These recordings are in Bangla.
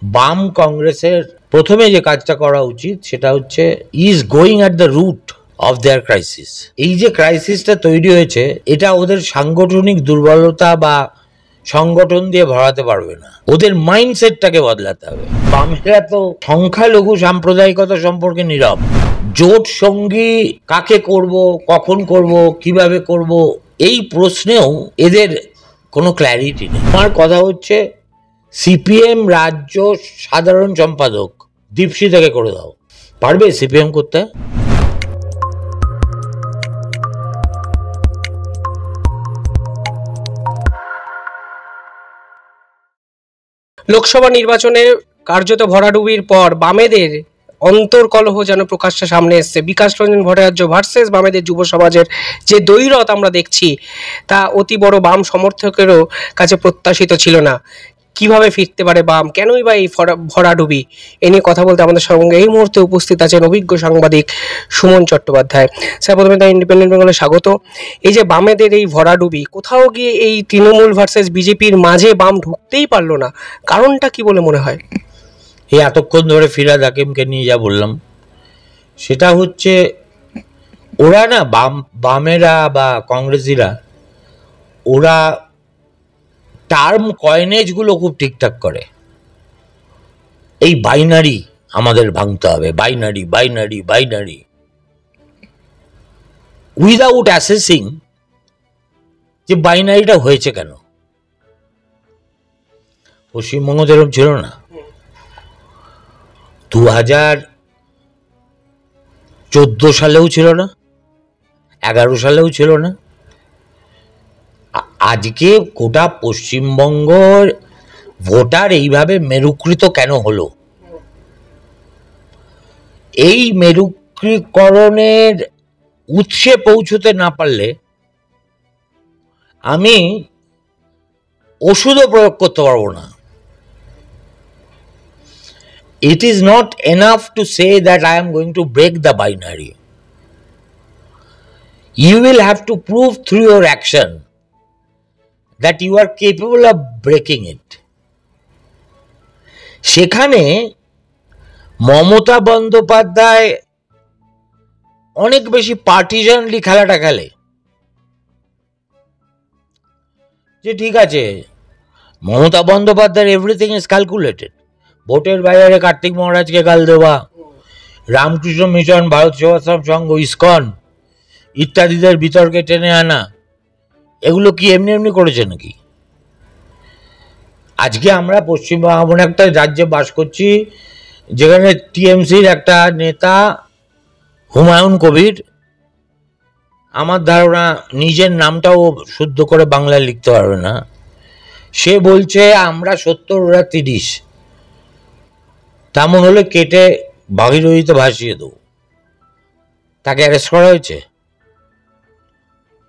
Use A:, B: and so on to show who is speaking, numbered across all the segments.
A: বাম কংগ্রেসের প্রথমে যে কাজটা করা উচিত সেটা হচ্ছে is going at the root of their crisis. এই যে ক্রাইসিসটা তৈরি হয়েছে এটা ওদের সাংগঠনিক দুর্বলতা বা সংগঠন দিয়ে ভরাতে পারবে না, ওদের মাইন্ডসেটটাকে বদলাতে হবে। বামেরা তো সংখ্যালঘু সাম্প্রদায়িকতা সম্পর্কে নীরব। জোট সঙ্গী কাকে করব, কখন করব, কিভাবে করব, এই প্রশ্নেও এদের কোনো ক্ল্যারিটি নেই। আমার কথা হচ্ছে সিপিএম রাজ্য সাধারণ সম্পাদক দীপশিতাকে করে দাও। পারবে সিপিএম করতে?
B: লোকসভা নির্বাচনে কার্যত ভরাডুবির পর বামেদের অন্তর্কলহ যেন প্রকাশ্যে সামনে এসছে। বিকাশ রঞ্জন ভট্টাচার্য ভার্সেস বামেদের যুব সমাজের যে দ্বৈরথ আমরা দেখছি তা অতি বড় বাম সমর্থকেরও কাছে প্রত্যাশিত ছিল না। কিভাবে ফিরতে পারে বাম, কেনই বা এই ভরাডুবি, এ নিয়ে কথা বলতে আমাদের সঙ্গে এই মুহূর্তে উপস্থিত আছেন অভিজ্ঞ সাংবাদিক সুমন চট্টোপাধ্যায়। স্যার, প্রথমে তাই ইন্ডিপেন্ডেন্ট বেঙ্গলে স্বাগত। এই যে বামেদের এই ভরাডুবি, কোথাও গিয়ে এই তৃণমূল ভার্সেস বিজেপির মাঝে বাম ঢুকতেই পারলো না, কারণটা কি বলে মনে হয়?
A: এই এতক্ষণ ধরে ফিরাদ হাকিমকে নিয়ে যা বললাম সেটা হচ্ছে ওরা না বামেরা বা কংগ্রেসিরা ওরা টার্ম কয়েনেজগুলো খুব ঠিকঠাক করে। এই বাইনারি আমাদের ভাঙতে হবে, binary binary binary, without assessing যে বাইনারিটা হয়েছে কেন। পশ্চিমবঙ্গ যেরকম ছিল না, 2014 সালেও ছিল না, 11 সালেও ছিল না। আজকে গোটা পশ্চিমবঙ্গের ভোটার এইভাবে মেরুকৃত কেন হলো? এই মেরুকরণের উৎসে পৌঁছতে না পারলে আমি ওষুধও প্রয়োগ করতে পারবো না। It is not enough to say that I am going to break the binary. You will have to prove through your action that you are capable of breaking it. সেখানে মমতা বন্দ্যোপাধ্যায় অনেক বেশি পার্টিজানলি খেলাটা খেলে যে ঠিক আছে, মমতা বন্দ্যোপাধ্যায়ের এভরিথিং ইজ ক্যালকুলেটেড। ভোটের বাইরে কার্তিক মহারাজকে গাল দেওয়া, রামকৃষ্ণ মিশন, ভারত সেবাশ্রম সংঘ, ইসকন ইত্যাদিদের বিতর্কে টেনে আনা, এগুলো কি এমনি এমনি করেছে নাকি? আজকে আমরা পশ্চিমবঙ্গ এমন একটা রাজ্যে বাস করছি যেখানে টিএমসির একটা নেতা হুমায়ুন কবির, আমার ধারণা নিজের নামটাও শুদ্ধ করে বাংলায় লিখতে পারবে না, সে বলছে আমরা 70 ওরা 30, তেমন হলে কেটে ভাগীরথীতে ভাসিয়ে দেবো। তাকে অ্যারেস্ট করা হয়েছে,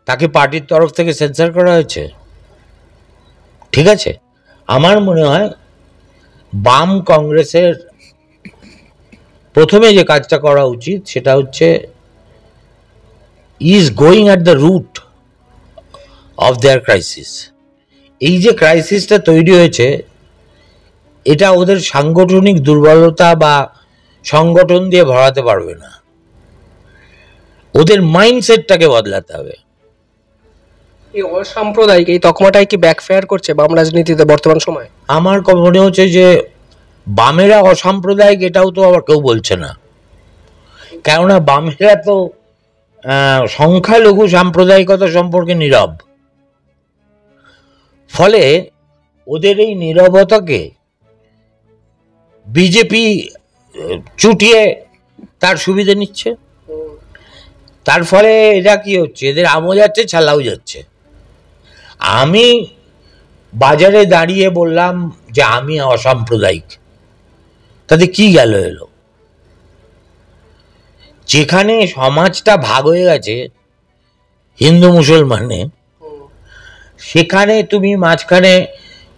A: তাকে পার্টির তরফ থেকে সেন্সার করা হয়েছে। ঠিক আছে, আমার মনে হয় বাম কংগ্রেসের প্রথমে যে কাজটা করা উচিত সেটা হচ্ছে is going at the root of their crisis. এই যে ক্রাইসিসটা তৈরি হয়েছে এটা ওদের সাংগঠনিক দুর্বলতা বা সংগঠন দিয়ে ভরাতে পারবে না, ওদের মাইন্ডসেটটাকে বদলাতে হবে।
B: এই অসাম্প্রদায়িক এই তকমাটাই কি ব্যাকফায়ার করছে বাম রাজনীতিতে বর্তমান সময়?
A: আমার মনে হচ্ছে যে বামেরা অসাম্প্রদায়িক এটাও তো আবার কেউ বলছে না, কেননা বামেরা তো সংখ্যালঘু সাম্প্রদায়িকতা সম্পর্কে নীরব। ফলে ওদের এই নীরবতাকে বিজেপি চুটিয়ে তার সুবিধে নিচ্ছে। তার ফলে এটা কি হচ্ছে, এদের আমও যাচ্ছে, ছালাও যাচ্ছে। আমি বাজারে দাঁড়িয়ে বললাম যে আমি অসাম্প্রদায়িক, তাতে কি গেল এলো? যেখানে সমাজটা ভাগ হয়ে গেছে হিন্দু মুসলমানে, সেখানে তুমি মাঝখানে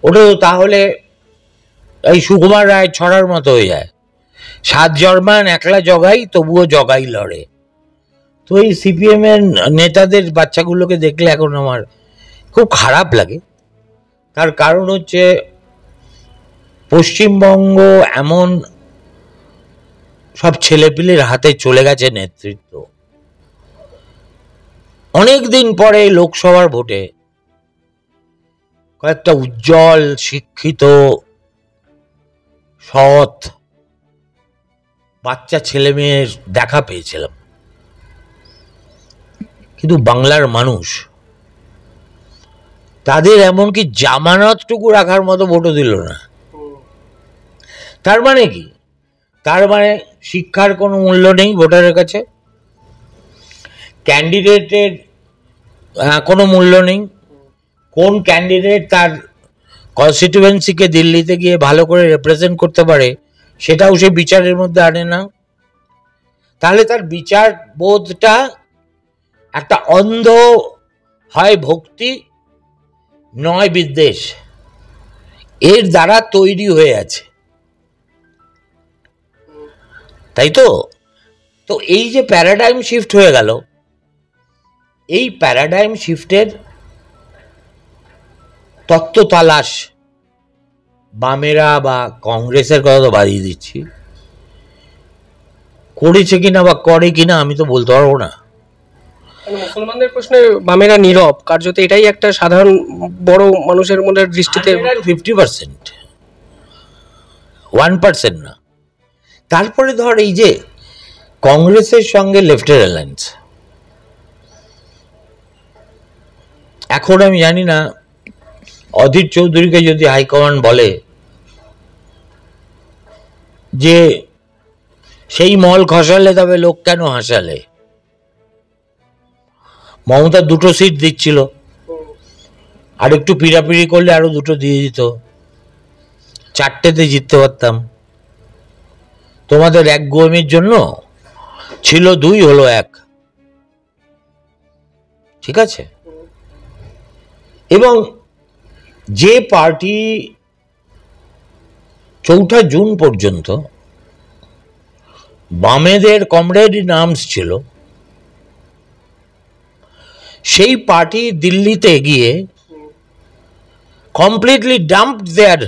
A: ওটা তাহলে এই সুকুমার রায় ছড়ার মতো হয়ে যায়, 7 জর্মান একলা জগাই তবুও জগাই লড়ে। তো এই সিপিএম এর নেতাদের বাচ্চাগুলোকে দেখলে এখন আমার খুব খারাপ লাগে। তার কারণ হচ্ছে পশ্চিমবঙ্গ এমন সব ছেলেপিলের হাতে চলে গেছে নেতৃত্ব, অনেক দিন পরে লোকসভার ভোটে কয়েকটা উজ্জ্বল, শিক্ষিত, সৎ বাচ্চা ছেলে মেয়ের দেখা পেয়েছিলাম, কিন্তু বাংলার মানুষ তাদের এমনকি জামানতটুকু রাখার মতো ভোটও দিল না। তার মানে কি? তার মানে শিক্ষার কোনো মূল্য নেই ভোটারের কাছে, ক্যান্ডিডেটের কোনো মূল্য নেই, কোন ক্যান্ডিডেট তার কনস্টিটিউয়েন্সিকে দিল্লিতে গিয়ে ভালো করে রিপ্রেজেন্ট করতে পারে সেটাও সে বিচারের মধ্যে আনে না। তাহলে তার বিচার বোধটা একটা অন্ধ হয় ভক্তি নয় বিদ্বেষ, এর দ্বারা তৈরি হয়ে আছে, তাই তো? তো এই যে প্যারাডাইম শিফট হয়ে গেল, এই প্যারাডাইম শিফটের তত্ত্ব তালাশ বামেরা বা কংগ্রেসের কথা তো বাদিয়ে দিচ্ছি, করেছে কিনা বা করে কিনা আমি তো বলতে পারবো না।
B: মুসলমানদের প্রশ্নে বামেরা নীরব, কার্যত এটাই একটা সাধারণ বড় মানুষের মধ্যে দৃষ্টিতে
A: 50%, 1% না। তারপরে ধর এই যে কংগ্রেসের সঙ্গে লেফটের অ্যালায়েন্স, এখন আমি জানি না অধীর চৌধুরীকে যদি হাইকমান্ড বলে যে সেই মল খসালে তবে লোক কেন হাসালে, মমতা 2টো সিট দিচ্ছিল, আর একটু পিড়াপিড়ি করলে আরো 2টো দিয়ে দিত, 4টেতে জিততে পারতাম। তোমাদের এক গোয়েমের জন্য ছিল 2, হলো 1, ঠিক আছে? এবং যে পার্টি 4ঠা জুন পর্যন্ত বামেদের কমরেড ইন আর্মস ছিল, সেই পার্টি দিল্লিতে গিয়ে completely dumped their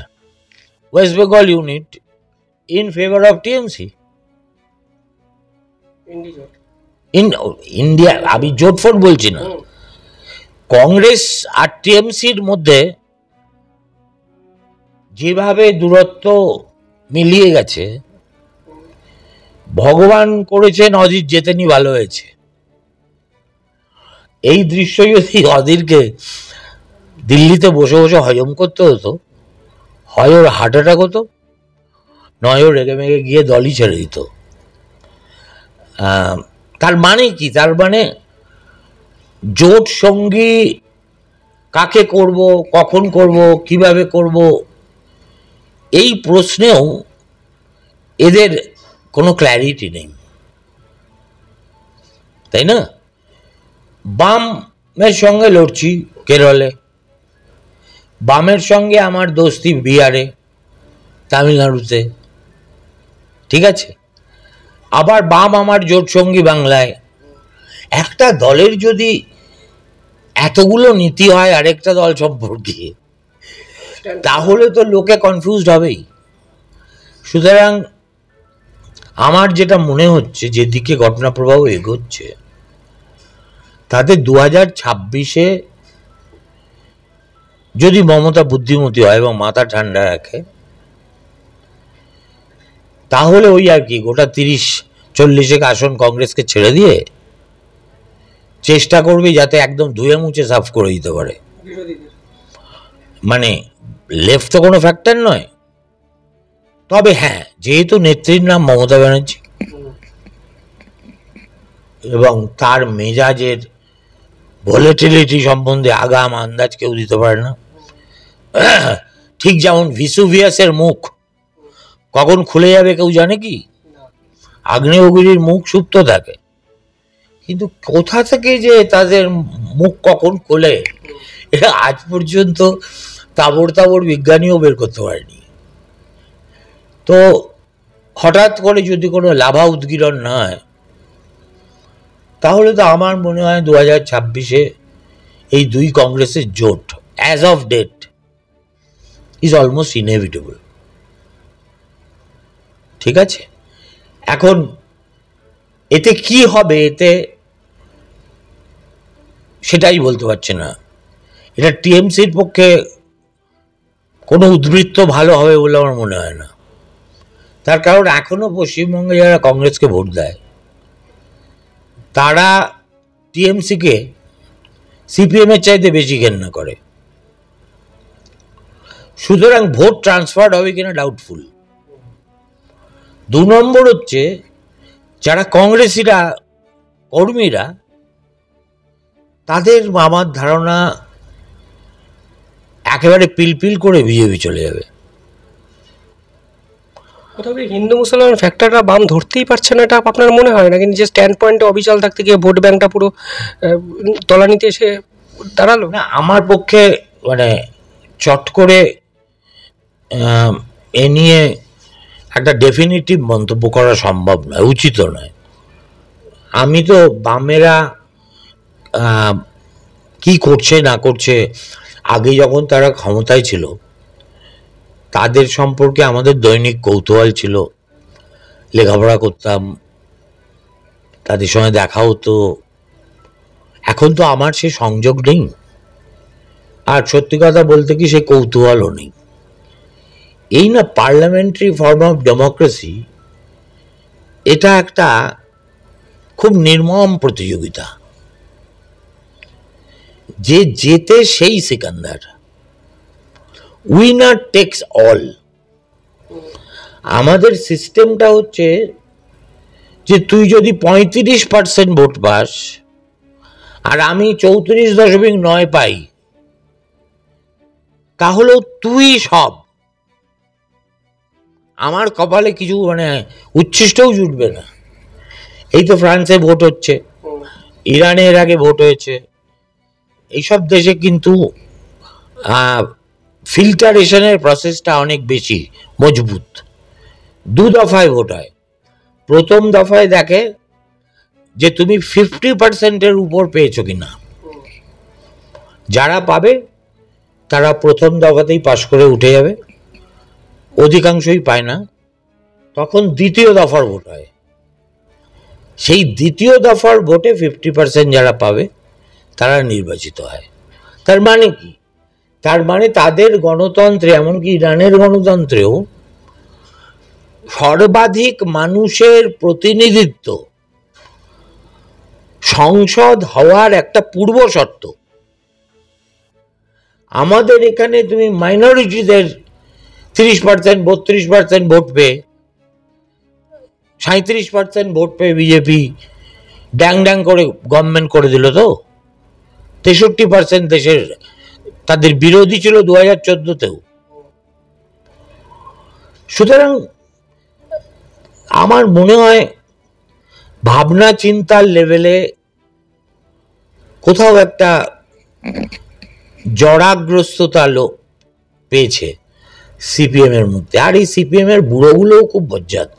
A: West Bengal unit in favour of TMC. India, আমি জোট ফোট বলছি না, কংগ্রেস আর টিএমসির মধ্যে যেভাবে দূরত্ব মিলিয়ে গেছে, ভগবান করেছেন অধীর জেতেনি ভালো হয়েছে। এই দৃশ্য যদি অধীরকে দিল্লিতে বসে বসে হজম করতে হতো, হয় ওর হার্ট অ্যাটাক হতো, নয় ও রেগে মেগে গিয়ে দলই ছেড়ে দিত। তার মানে কি? তার মানে জোট সঙ্গী কাকে করব, কখন করব, কিভাবে করব, এই প্রশ্নেও এদের কোনো ক্ল্যারিটি নেই, তাই না? বামের সঙ্গে লড়ছি কেরলে, বামের সঙ্গে আমার দোস্তি বিহারে, তামিলনাড়ুতে, ঠিক আছে? আবার বাম আমার জোট সঙ্গী বাংলায়। একটা দলের যদি এতগুলো নীতি হয় আরেকটা দল সম্পর্কে, তাহলে তো লোকে কনফিউজড হবেই। সুতরাং আমার যেটা মনে হচ্ছে, যেদিকে ঘটনা প্রবাহ এগোচ্ছে, তাতে 2026-এ যদি মমতা বুদ্ধিমতী হয় এবং মাথা ঠান্ডা রাখে, তাহলে ওই আর কি গোটা 30-40 আসন কংগ্রেসকে ছেড়ে দিয়ে চেষ্টা করবে যাতে একদম ধুয়ে মুছে সাফ করে দিতে পারে। মানে লেফট তো কোনো ফ্যাক্টর নয়, তবে হ্যাঁ, যেহেতু নেত্রীর নাম মমতা ব্যানার্জি এবং তার মেজাজের ভোলেটিলিটি সম্বন্ধে আগাম আন্দাজ কেউ দিতে পারে না। ঠিক যেমন ভিসুভিয়াসের মুখ কখন খুলে যাবে কেউ জানে কি? আগ্নেয়গিরির মুখ সুপ্ত থাকে, কিন্তু কোথা থেকে যে তাদের মুখ কখন খোলে এটা আজ পর্যন্ত তাবড় তাবড় বিজ্ঞানীও বের করতে পারেনি। তো হঠাৎ করে যদি কোনো লাভা উদ্গীরণ না হয়, তাহলে তো আমার মনে হয় 2026-এ এই দুই কংগ্রেসের জোট as of date is almost inevitable. ঠিক আছে, এখন এতে কি হবে, এতে সেটাই বলতে পারছি না। এটা টিএমসির পক্ষে কোনো উদ্বৃত্ত ভালো হবে বলে আমার মনে হয় না। তার কারণ এখনো পশ্চিমবঙ্গে যারা কংগ্রেসকে ভোট দেয় তারা টিএমসিকে সিপিএমের চাইতে বেশি ঘেন্না করে। সুতরাং ভোট ট্রান্সফার হবে কিনা ডাউটফুল। 2 নম্বর হচ্ছে যারা কংগ্রেসিরা কর্মীরা, তাদের আমার ধারণা একেবারে পিলপিল করে বিজেপি চলে যাবে।
B: কোথাও হিন্দু মুসলমান ফ্যাক্টরটা বাম ধরতেই পারছে না, এটা আপনার মনে হয় না? কিন্তু যে স্ট্যান্ড পয়েন্টে অবিচল থাকতে গিয়ে ভোট ব্যাংকটা পুরো তলানিতে এসে দাঁড়ালো
A: না, আমার পক্ষে মানে চট করে এ নিয়ে একটা ডেফিনিটিভ মন্তব্য করা সম্ভব নয়, উচিত নয়। আমি তো বামেরা কি করছে না করছে, আগে যখন তারা ক্ষমতায় ছিল তাদের সম্পর্কে আমাদের দৈনিক কৌতূহল ছিল, লেখাপড়া করতাম, তাদের সঙ্গে দেখা হতো। এখন তো আমার সে সংযোগ নেই, আর সত্যি কথা বলতে কি সেই কৌতূহলও নেই। এই না পার্লামেন্টারি ফর্ম অফ ডেমোক্রেসি, এটা একটা খুব নির্মম প্রতিযোগিতা। যে জেতে সেই সিকান্দার, উইনার টেক্স অল। আমাদের সিস্টেমটা হচ্ছে যে তুই যদি 35% ভোট পাস আর আমি 34.9 পাই, তাহলেও তুই সব, আমার কপালে কিছু মানে উচ্ছিষ্টও জুটবে না। এই তো ফ্রান্সে ভোট হচ্ছে, ইরানে এর আগে ভোট হয়েছে। এইসব দেশে কিন্তু ফিল্টারেশনের প্রসেসটা অনেক বেশি মজবুত। 2 দফায় ভোট হয়। প্রথম দফায় দেখে যে তুমি 50%-এর উপর পেয়েছো কিনা। যারা পাবে তারা প্রথম দফাতেই পাশ করে উঠে যাবে, অধিকাংশই পায় না। তখন দ্বিতীয় দফার ভোট হয়। সেই দ্বিতীয় দফার ভোটে 50% যারা পাবে তারা নির্বাচিত হয়। তার মানে কি? তার মানে তাদের গণতন্ত্রে, এমনকি ইরানের গণতন্ত্রেও সর্বাধিক মানুষের প্রতিনিধিত্ব সংসদ হওয়ার একটা পূর্ব শর্ত। আমাদের এখানে তুমি মাইনরিটিদের 30%, 32% ভোট পেয়ে, 37% ভোট পেয়ে বিজেপি ড্যাং ড্যাং করে গভর্নমেন্ট করে দিল। তো 63% দেশের তাদের বিরোধী ছিল 2014-তেও। সুতরাং আমার মনে হয় ভাবনা চিন্তার লেভেলে কোথাও একটা জড়াগ্রস্ততা পেয়েছে সিপিএম এর মধ্যে। আর এই সিপিএম এর বুড়োগুলোও খুব বজ্জাত।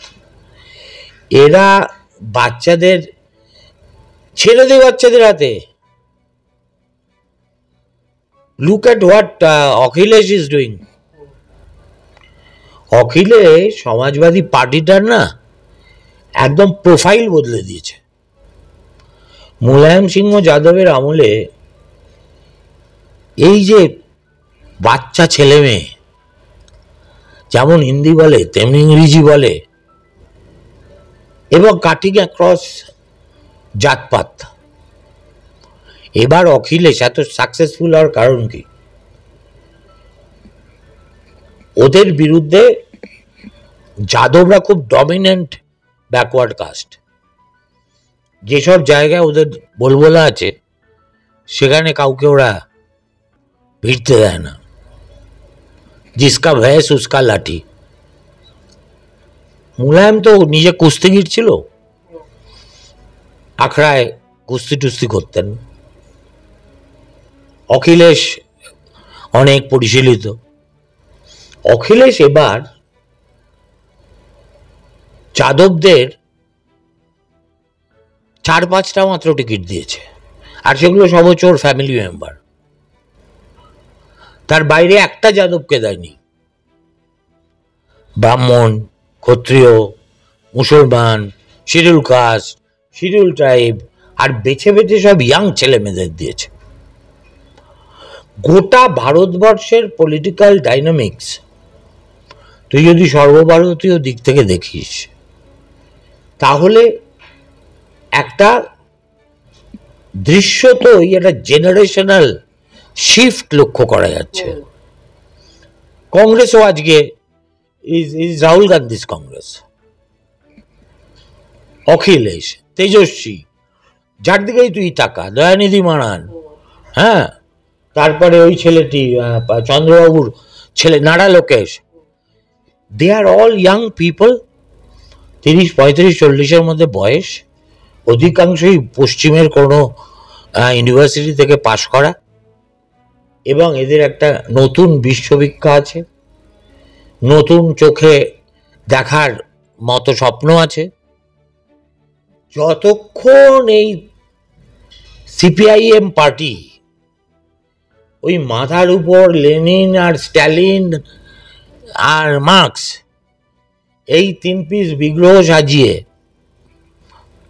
A: এরা বাচ্চাদের ছেড়ে দেয় বাচ্চাদের হাতে। Look at what Akhilesh is doing. Akhilesh Samajwadi পার্টিটার না একদম প্রোফাইল বদলে দিয়েছে। মুলায়ম সিংহ যাদবের আমলে এই যে বাচ্চা ছেলে মেয়ে যেমন হিন্দি বলে তেমনি ইংরেজি বলে, এবং কাটিং অ্যাক্রস জাতপাত। এবার অখিলেশ এত সাকসেসফুল হওয়ার কারণ কি? ওদের বিরুদ্ধে যাদবরা খুব ডমিনেন্ট ব্যাকওয়ার্ড কাস্ট। যেসব জায়গায় ওদের বলবলা আছে সেখানে কাউকে ওরা ভিড়তে দেয় না। জিসকা ভ্যাস উসকা লাঠি। মুলায়ম তো নিজে কুস্তিগির ছিল, আখড়ায় কুস্তি টুস্তি করতেন। অখিলেশ অনেক পরিশীলিত। অখিলেশ এবার যাদবদের 4-5টা মাত্র টিকিট দিয়েছে, আর সেগুলো সব হচ্ছে ওর ফ্যামিলি মেম্বার। তার বাইরে একটা যাদবকে দেয়নি। ব্রাহ্মণ, ক্ষত্রিয়, মুসলমান, শিডিউল কাস্ট, শিডিউল ট্রাইব, আর বেছে বেছে সব ইয়াং ছেলে মেয়েদের দিয়েছে। গোটা ভারতবর্ষের পলিটিক্যাল ডাইনামিক্স তুই যদি সর্বভারতীয় দিক থেকে দেখিস, তাহলে একটা দৃশ্যতই একটা জেনারেশনাল শিফট লক্ষ্য করা যাচ্ছে। কংগ্রেসও আজকে ইজ রাহুল গান্ধীজ কংগ্রেস, অখিলেশ, তেজস্বী, যার দিকেই তুই তাকা, দয়ানিধি মারান, হ্যাঁ, তারপরে ওই ছেলেটি চন্দ্রবাবুর ছেলে নারা লোকেশ, দে আর অল ইয়াং পিপল, 30, 35, 40-এর মধ্যে বয়স, অধিকাংশই পশ্চিমের কোনো ইউনিভার্সিটি থেকে পাশ করা, এবং এদের একটা নতুন বিশ্ববিখ্যা আছে, নতুন চোখে দেখার মতো স্বপ্ন আছে। যতক্ষণ এই সিপিআইএম পার্টি ওই মাথার উপর লেনিন আর স্ট্যালিন আর মার্কস এই 3 পিস বিগ্রহ সাজিয়ে,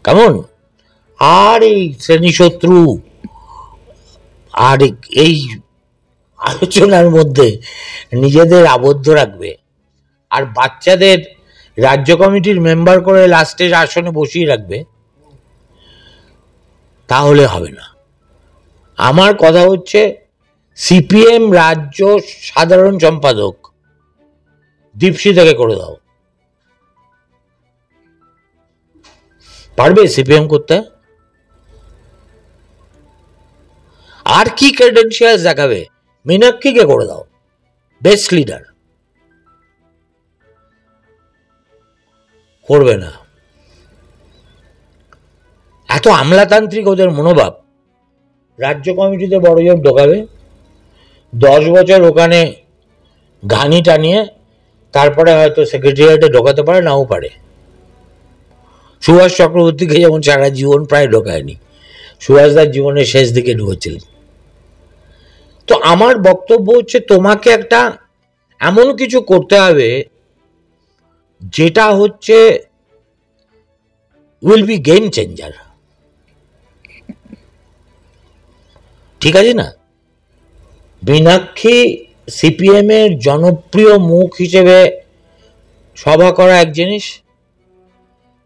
A: কেমন, আর এই শ্রেণীশত্রু আর এই আলোচনার মধ্যে নিজেদের আবদ্ধ রাখবে, আর বাচ্চাদের রাজ্য কমিটির মেম্বার করে লাস্টের আসনে বসিয়ে রাখবে, তাহলে হবে না। আমার কথা হচ্ছে, সিপিএম রাজ্য সাধারণ সম্পাদক দীপসি থেকে করে দাও। পারবে সিপিএম করতে? আর কি ক্রেডেনশিয়ালস দেখাবে? মীনাক্ষীকে করে দাও বেস্ট লিডার। করবে না, এত আমলাতান্ত্রিক ওদের মনোভাব। রাজ্য কমিটিতে বড় জোর ঢোকাবে, 10 বছর ওখানে ঘানি টানিয়ে তারপরে হয়তো সেক্রেটারিয়েটে ঢোকাতে পারে, নাও পারে। সুভাষ চক্রবর্তীকে যেমন সারা জীবন প্রায় ঢোকায়নি, সুভাষদার জীবনের শেষ দিকে ঢুকেছিলেন। তো আমার বক্তব্য হচ্ছে, তোমাকে একটা এমন কিছু করতে হবে যেটা হচ্ছে উইল বি গেম চেঞ্জার, ঠিক আছে না? মীনাক্ষী সিপিএম এর জনপ্রিয় মুখ হিসেবে সভা করা এক জিনিস,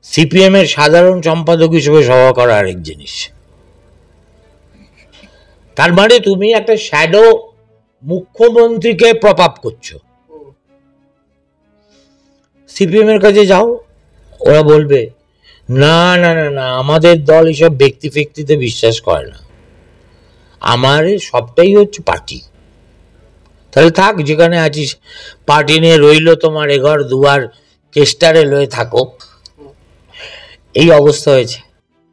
A: সিপিএম এর সাধারণ সম্পাদক হিসেবে সভা করা আরেক জিনিস। তার মানে তুমি একটা শ্যাডো মুখ্যমন্ত্রীকে প্রপ আপ করছো। সিপিএম এর কাছে যাও, ওরা বলবে না না না না, আমাদের দল এসব ব্যক্তি ফেক্তিতে বিশ্বাস করে না, আমার সবটাই হচ্ছে পার্টি। তাহলে থাক, যেখানে আছিস পার্টি নিয়ে রইল, তোমার এঘর দুয়ার কেস্টারে লয়ে থাকো। এই অবস্থা হয়েছে।